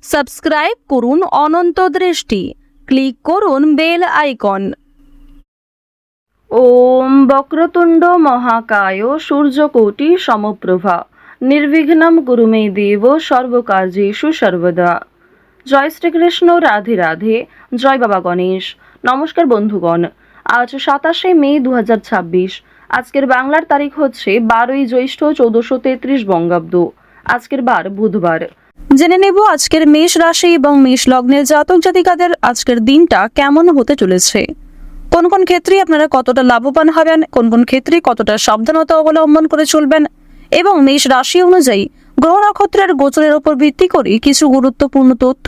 Subscribe করুন অনন্ত দৃষ্টি, click করুন বেল আইকন। ওম বক্রতুণ্ড মহাকায় সূর্যকোটি সমপ্রভা নির্বিঘ্নম কুরু মে দেব সর্বকার্যেষু সর্বদা। জয় শ্রীকৃষ্ণ, রাধে রাধে, জয় বাবা গণেশ। নমস্কার বন্ধুগণ, আজ 27 মে 2026। আজকের বাংলার তারিখ হচ্ছে 12ই জ্যৈষ্ঠ 1433 বঙ্গাব্দ। আজকের বার বুধবার। জেনে নেব আজকের মেষ রাশি এবং মেষ লগ্নের জাতক জাতিকাদের আজকের দিনটা কেমন হতে চলেছে। কোন কোন ক্ষেত্রে আপনারা কতটা লাভবান হবেন, কোন কোন ক্ষেত্রে কতটা সাবধানতা অবলম্বন করে চলবেন এবং মেষ রাশি অনুযায়ী গ্রহ নক্ষত্রের গোচরের উপর ভিত্তি করে কিছু গুরুত্বপূর্ণ তথ্য,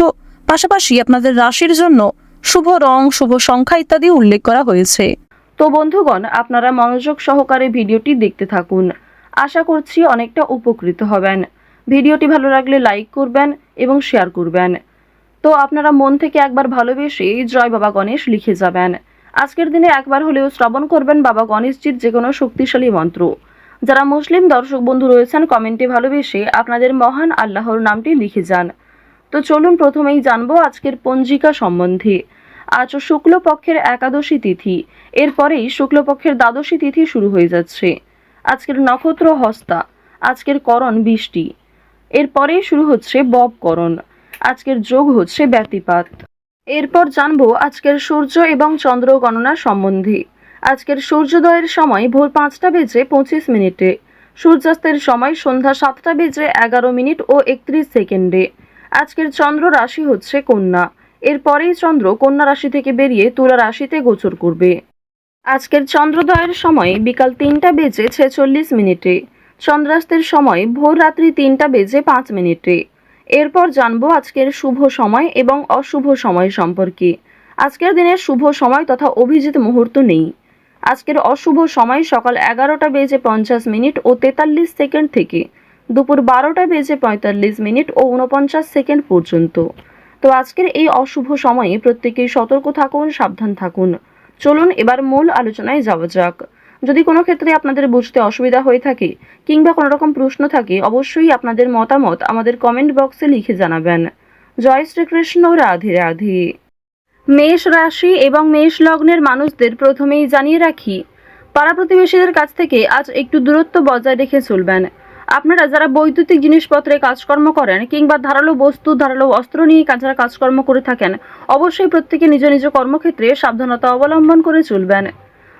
পাশাপাশি আপনাদের রাশির জন্য শুভ রং, শুভ সংখ্যা ইত্যাদি উল্লেখ করা হয়েছে। তো বন্ধুগণ, আপনারা মনোযোগ সহকারে ভিডিওটি দেখতে থাকুন। আশা করছি অনেকটা উপকৃত হবেন। ভিডিওটি ভালো লাগলে লাইক করবেন এবং শেয়ার করবেন। তো আপনারা মন থেকে একবার ভালোবেসে জয় বাবা গণেশ লিখে যাবেন। আজকের দিনে একবার হলেও শ্রবণ করবেন বাবা গণেশজির যে কোনো শক্তিশালী মন্ত্র। যারা মুসলিম দর্শক বন্ধু রয়েছেন, কমেন্টে ভালোবেসে আপনাদের মহান আল্লাহর নামটি লিখে যান। তো চলুন প্রথমেই জানবো আজকের পঞ্জিকা সম্বন্ধে। আজ শুক্লপক্ষের একাদশী তিথি, এরপরেই শুক্লপক্ষের দ্বাদশী তিথি শুরু হয়ে যাচ্ছে। আজকের নক্ষত্র হস্তা, আজকের করণ বৃষ্টি, এরপরেই শুরু হচ্ছে ববকরণ। আজকের যোগ হচ্ছে ব্যতিপাত। এরপর জানবো আজকের সূর্য এবং চন্দ্র গণনা সম্বন্ধে। আজকের সূর্যোদয়ের সময় ভোর 5টা বেজে 25 মিনিটে, সূর্যাস্তের সময় সন্ধ্যা 7টা বেজে 11 মিনিট ও 31 সেকেন্ডে। আজকের চন্দ্র রাশি হচ্ছে কন্যা, এরপরেই চন্দ্র কন্যা রাশি থেকে বেরিয়ে তুলা রাশিতে গোচর করবে। আজকের চন্দ্রোদয়ের সময় বিকাল 3টা বেজে 46 মিনিটে, চন্দ্রাস্তের সময় ভোর রাত্রি 3টা বেজে 5 মিনিটে। এরপর জানবো আজকের শুভ সময় এবং অশুভ সময় সম্পর্কে। আজকের দিনের শুভ সময় তথা অভিজিৎ মুহূর্ত নেই। আজকের অশুভ সময় সকাল 11টা বেজে 50 মিনিট ও 43 সেকেন্ড থেকে দুপুর 12টা বেজে 45 মিনিট ও 49 সেকেন্ড পর্যন্ত। তো আজকের এই অশুভ সময়ে প্রত্যেকেই সতর্ক থাকুন, সাবধান থাকুন। চলুন এবার মূল আলোচনায় যাওয়া যাক। যদি কোনো ক্ষেত্রে আপনাদের বুঝতে অসুবিধা হয়ে থাকে কিংবা কোনো রকম প্রশ্ন থাকে, অবশ্যই আপনাদের মতামত আমাদের কমেন্ট বক্সে লিখে জানাবেন। জয় শ্রীকৃষ্ণ, রাধে রাধে। মেষ রাশি এবং মেষ লগ্নের মানুষদের প্রথমেই জানিয়ে রাখি, পাড়া প্রতিবেশীদের কাছ থেকে আজ একটু দূরত্ব বজায় রেখে চলবেন। আপনারা যারা বৈদ্যুতিক জিনিসপত্রে কাজকর্ম করেন কিংবা ধারালো বস্তু, ধারালো অস্ত্র নিয়ে যারা কাজকর্ম করে থাকেন, অবশ্যই প্রত্যেকে নিজ নিজ কর্মক্ষেত্রে সাবধানতা অবলম্বন করে চলবেন।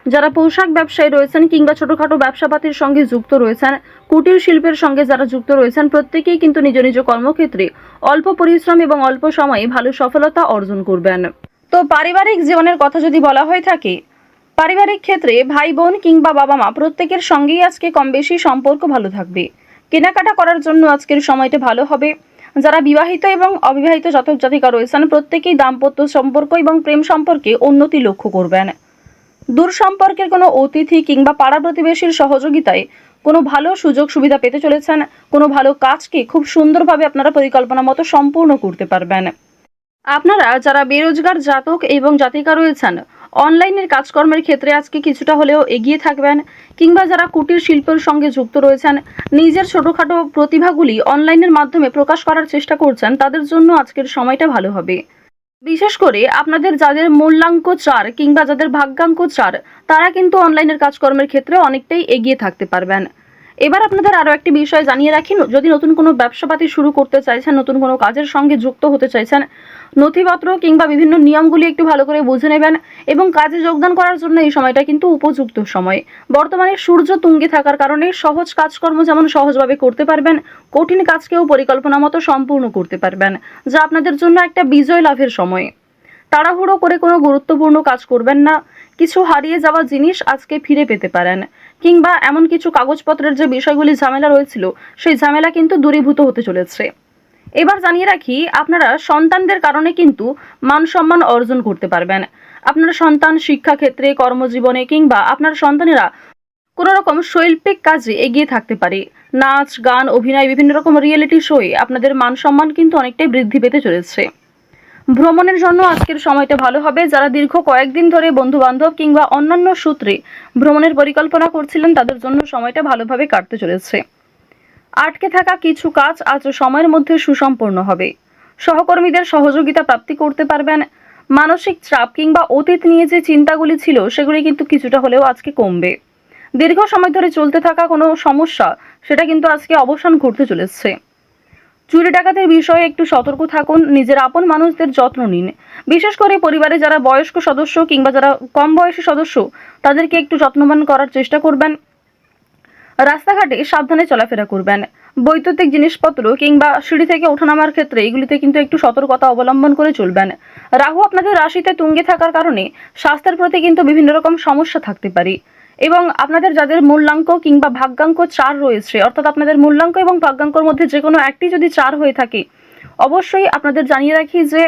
যারা পোশাক ব্যবসায়ী রয়েছেন কিংবা ছোটখাটো ব্যবসাপাতির সঙ্গে যুক্ত রয়েছেন, কুটির শিল্পের সঙ্গে যারা যুক্ত রয়েছেন, প্রত্যেকেই কিন্তু নিজ নিজ কর্মক্ষেত্রে অল্প পরিশ্রম এবং অল্প সময়ে ভালো সফলতা অর্জন করবেন। তো পারিবারিক জীবনের কথা যদি বলা হয়ে থাকে, পারিবারিক ক্ষেত্রে ভাই বোন কিংবা বাবা মা প্রত্যেকের সঙ্গেই আজকে কম বেশি সম্পর্ক ভালো থাকবে। কেনাকাটা করার জন্য আজকের সময়টা ভালো হবে। যারা বিবাহিত এবং অবিবাহিত জাতক জাতিকা রয়েছেন, প্রত্যেকেই দাম্পত্য সম্পর্ক এবং প্রেম সম্পর্কে উন্নতি লক্ষ্য করবেন। দূর সম্পর্কের কোনো অতিথি কিংবা পাড়া প্রতিবেশীর সহযোগিতায় কোনো ভালো সুযোগ সুবিধা পেতে চলেছেন। কোনো ভালো কাজকে খুব সুন্দরভাবে আপনারা পরিকল্পনা মতো সম্পূর্ণ করতে পারবেন। আপনারা যারা বেরোজগার জাতক এবং জাতিকা রয়েছেন, অনলাইনের কাজকর্মের ক্ষেত্রে আজকে কিছুটা হলেও এগিয়ে থাকবেন। কিংবা যারা কুটির শিল্পের সঙ্গে যুক্ত রয়েছেন, নিজের ছোটোখাটো প্রতিভাগুলি অনলাইনের মাধ্যমে প্রকাশ করার চেষ্টা করছেন, তাদের জন্য আজকের সময়টা ভালো হবে। বিশেষ করে আপনাদের যাদের মূল্যাঙ্ক 4 কিংবা যাদের ভাগ্যাঙ্ক 4, তারা কিন্তু অনলাইনের কাজকর্মের ক্ষেত্রে অনেকটাই এগিয়ে থাকতে পারবেন। এবার আপনাদের আরও একটি বিষয় জানিয়ে রাখি, যদি নতুন কোনো ব্যবসাপাতি শুরু করতে চাইছেন, নতুন কোনো কাজের সঙ্গে যুক্ত হতে চাইছেন, নথিপত্র কিংবা বিভিন্ন নিয়মগুলি একটু ভালো করে বুঝে নেবেন এবং কাজে যোগদান করার জন্য এই সময়টা কিন্তু উপযুক্ত সময়। বর্তমানে সূর্য তুঙ্গে থাকার কারণে সহজ কাজকর্ম যেমন সহজভাবে করতে পারবেন, কঠিন কাজকেও পরিকল্পনা মতো সম্পূর্ণ করতে পারবেন, যা আপনাদের জন্য একটা বিজয় লাভের সময়। তাড়াহুড়ো করে কোনো গুরুত্বপূর্ণ কাজ করবেন না। কিছু হারিয়ে যাওয়া জিনিস আজকে ফিরে পেতে পারেন, কিংবা এমন কিছু কাগজপত্রের যে বিষয়গুলি ঝামেলা রয়েছিল, সেই ঝামেলা কিন্তু দূরীভূত হতে চলেছে। এবার জানিয়ে রাখি, আপনারা সন্তানদের কারণে কিন্তু মান সম্মান অর্জন করতে পারবেন। আপনার সন্তান শিক্ষাক্ষেত্রে, কর্মজীবনে কিংবা আপনার সন্তানেরা কোনো রকম শৈল্পিক কাজে এগিয়ে থাকতে পারে। নাচ, গান, অভিনয়, বিভিন্ন রকম রিয়েলিটি শোয়ে আপনাদের মান সম্মান কিন্তু অনেকটাই বৃদ্ধি পেতে চলেছে। ভ্রমণের জন্য আজকের সময়টা ভালো হবে। যারা দীর্ঘ কয়েকদিন ধরে বন্ধু বান্ধব কিংবা অন্যান্য সূত্রে ভ্রমণের পরিকল্পনা করছিলেন, তাদের জন্য সময়টা ভালোভাবে কাটতে চলেছে। আটকে থাকা কিছু কাজ আজ সময়ের মধ্যে সুসম্পন্ন হবে। সহকর্মীদের সহযোগিতা প্রাপ্তি করতে পারবেন। মানসিক চাপ কিংবা অতীত নিয়ে যে চিন্তাগুলি ছিল সেগুলি কিন্তু কিছুটা হলেও আজকে কমবে। দীর্ঘ সময় ধরে চলতে থাকা কোনো সমস্যা সেটা কিন্তু আজকে অবসান ঘটতে চলেছে। চুরি ডাকাতের বিষয়ে একটু সতর্ক থাকুন, নিজের আপন মানুষদের যত্ন নিন। বিশেষ করে পরিবারে যারা বয়স্ক সদস্য কিংবা যারা কম বয়সী সদস্য তাদেরকে একটু যত্নবান করার চেষ্টা করবেন। রাস্তাঘাটে সাবধানে চলাফেরা করবেন। বৈদ্যুতিক জিনিসপত্র কিংবা সিঁড়ি থেকে ওঠানামার ক্ষেত্রে এগুলিতে কিন্তু একটু সতর্কতা অবলম্বন করে চলবেন। রাহু আপনাদের রাশিতে তুঙ্গে থাকার কারণে স্বাস্থ্যের প্রতি কিন্তু বিভিন্ন রকম সমস্যা থাকতে পারে এবং আপনাদের যাদের মূল্যাঙ্ক কিংবা ভাগ্যাঙ্ক 4 রয়েছে, অর্থাৎ আপনাদের মূল্যাঙ্ক এবং ভাগ্যাঙ্কর মধ্যে যে কোনো একটি যদি 4 হয়ে থাকে, অবশ্যই আপনাদের জানিয়ে রাখি যে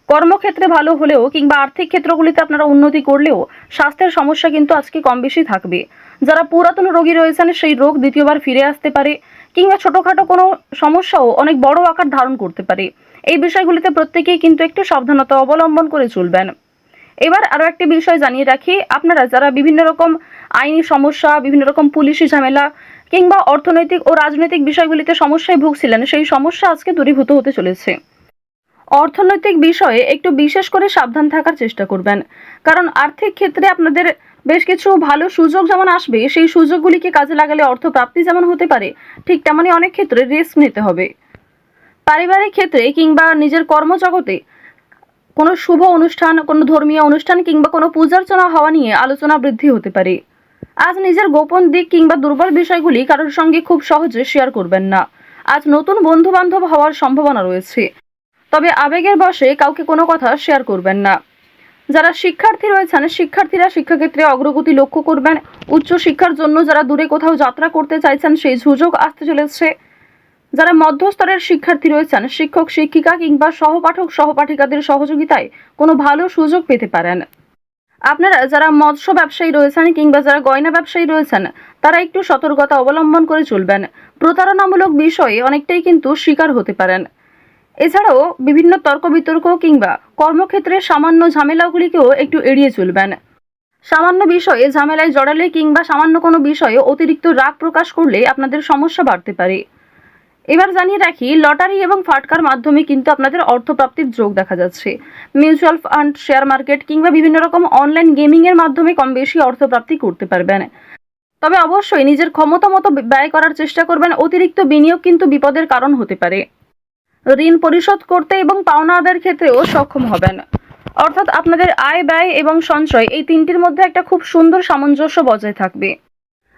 কর্মক্ষেত্রে ভালো হলেও কিংবা আর্থিক ক্ষেত্রগুলিতে আপনারা উন্নতি করলেও স্বাস্থ্যের সমস্যা কিন্তু আজকে কম বেশি থাকবে। যারা পুরাতন রোগী রয়েছেন সেই রোগ দ্বিতীয়বার ফিরে আসতে পারে কিংবা ছোটখাটো কোনো সমস্যাও অনেক বড় আকার ধারণ করতে পারে। এই বিষয়গুলিতে প্রত্যেকেই কিন্তু একটু সাবধানতা অবলম্বন করে চলবেন। এবার আরও একটি বিষয় জানিয়ে রাখি, আপনারা যারা বিভিন্ন রকম আইনি সমস্যা, বিভিন্ন রকম পুলিশি ঝামেলা কিংবা অর্থনৈতিক ও রাজনৈতিক বিষয়গুলিতে সমস্যায় ভুগছিলেন, সেই সমস্যা আজকে দূরীভূত হতে চলেছে। অর্থনৈতিক বিষয়ে একটু বিশেষ করে সাবধান থাকার চেষ্টা করবেন, কারণ আর্থিক ক্ষেত্রে আপনাদের বেশ কিছু ভালো সুযোগ যেমন আসবে, সেই সুযোগগুলিকে কাজে লাগালে অর্থ প্রাপ্তি যেমন হতে পারে, ঠিক তেমনই অনেক ক্ষেত্রে রিস্ক নিতে হবে। পারিবারিক ক্ষেত্রে কিংবা নিজের কর্মজগতে কোনো শুভ অনুষ্ঠান, কোনো ধর্মীয় অনুষ্ঠান কিংবা কোনো পূজার্চনা হওয়া নিয়ে আলোচনা বৃদ্ধি হতে পারে। আজ নিজের গোপন দিক কিংবা দুর্বল বিষয়গুলি কারোর সঙ্গে খুব সহজে শেয়ার করবেন না। আজ নতুন বন্ধু বান্ধব হওয়ার সম্ভাবনা রয়েছে, তবে আবেগের বশে কাউকে কোনো কথা শেয়ার করবেন না। যারা শিক্ষার্থী রয়েছেন, শিক্ষার্থীরা শিক্ষাক্ষেত্রে অগ্রগতি লক্ষ্য করবেন। উচ্চ শিক্ষার জন্য যারা দূরে কোথাও যাত্রা করতে চাইছেন, সেই সুযোগ আসতে চলেছে। যারা মধ্যস্তরের শিক্ষার্থী রয়েছেন, শিক্ষক শিক্ষিকা কিংবা সহপাঠক সহপাঠিকাদের সহযোগিতায় কোনো ভালো সুযোগ পেতে পারেন। আপনারা যারা মৎস্য ব্যবসায়ী রয়েছেন কিংবা যারা গয়না ব্যবসায়ী রয়েছেন, তারা একটু সতর্কতা অবলম্বন করে চলবেন। প্রতারণামূলক বিষয়ে অনেকটাই কিন্তু শিকার হতে পারেন। এছাড়াও বিভিন্ন তর্ক বিতর্ক কিংবা কর্মক্ষেত্রে সামান্য ঝামেলাগুলিকেও একটু এড়িয়ে চলবেন। সামান্য বিষয়ে ঝামেলায় জড়ালে কিংবা সামান্য কোনো বিষয়ে অতিরিক্ত রাগ প্রকাশ করলে আপনাদের সমস্যা বাড়তে পারে। এবার জানিয়ে রাখি, লটারি এবং ফাটকার মাধ্যমে কিন্তু আপনাদের অর্থপ্রাপ্তির যোগ দেখা যাচ্ছে। মিউচুয়াল ফান্ড, শেয়ার মার্কেট কিংবা বিভিন্ন রকম অনলাইন গেমিং এর মাধ্যমে কম বেশি অর্থপ্রাপ্তি করতে পারবেন। তবে অবশ্যই নিজের ক্ষমতা মতো ব্যয় করার চেষ্টা করবেন। অতিরিক্ত বিনিয়োগ কিন্তু বিপদের কারণ হতে পারে। ঋণ পরিশোধ করতে এবং পাওনা আদায়ের ক্ষেত্রেও সক্ষম হবেন। অর্থাৎ আপনাদের আয়, ব্যয় এবং সঞ্চয় এই তিনটির মধ্যে একটা খুব সুন্দর সামঞ্জস্য বজায় থাকবে।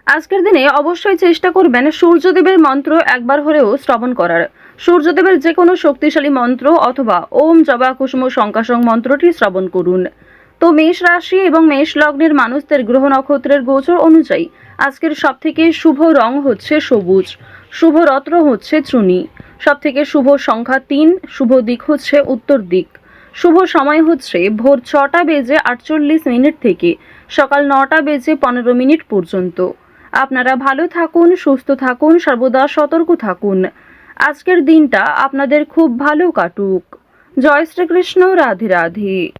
আজকের দিনে অবশ্যই চেষ্টা করবেন সূর্যদেবের মন্ত্র একবার হলেও শ্রবণ করার। সূর্যদেবের যে কোনো শক্তিশালী মন্ত্র অথবা ওম জবা কুসুম শঙ্কাশং মন্ত্রটি শ্রবণ করুন। তো মেষ রাশি এবং মেষ লগ্নের মানুষদের গ্রহ নক্ষত্রের গোচর অনুযায়ী আজকের সবথেকে শুভ রং হচ্ছে সবুজ, শুভ রত্ন হচ্ছে চুনি, সবথেকে শুভ সংখ্যা 3, শুভ দিক হচ্ছে উত্তর দিক, শুভ সময় হচ্ছে ভোর 6টা বেজে 48 মিনিট থেকে সকাল 9টা বেজে 15 মিনিট পর্যন্ত। আপনারা ভালো থাকুন, সুস্থ থাকুন, সর্বদা সতর্ক থাকুন। আজকের দিনটা আপনাদের খুব ভালো কাটুক। জয় শ্রীকৃষ্ণ। রাধে রাধে।